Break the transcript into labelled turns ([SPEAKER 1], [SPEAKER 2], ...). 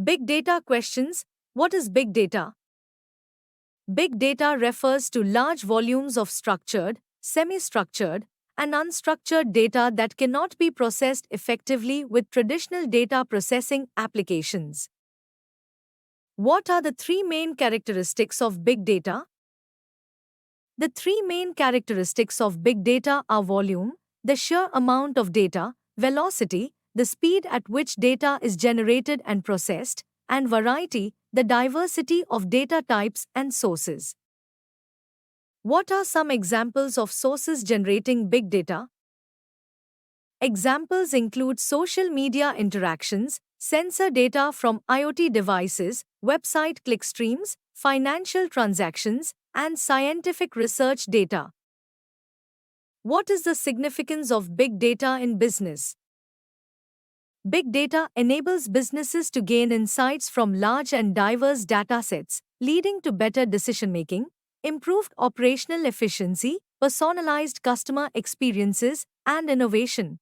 [SPEAKER 1] Big data questions. What is big data? Big data refers to large volumes of structured, semi-structured, and unstructured data that cannot be processed effectively with traditional data processing applications. What are the three main characteristics of big data? The three main characteristics of big data are volume, the sheer amount of data, velocity, the speed at which data is generated and processed, and variety, the diversity of data types and sources. What are some examples of sources generating big data? Examples include social media interactions, sensor data from IoT devices, website clickstreams, financial transactions, and scientific research data. What is the significance of big data in business? Big data enables businesses to gain insights from large and diverse datasets, leading to better decision-making, improved operational efficiency, personalized customer experiences, and innovation.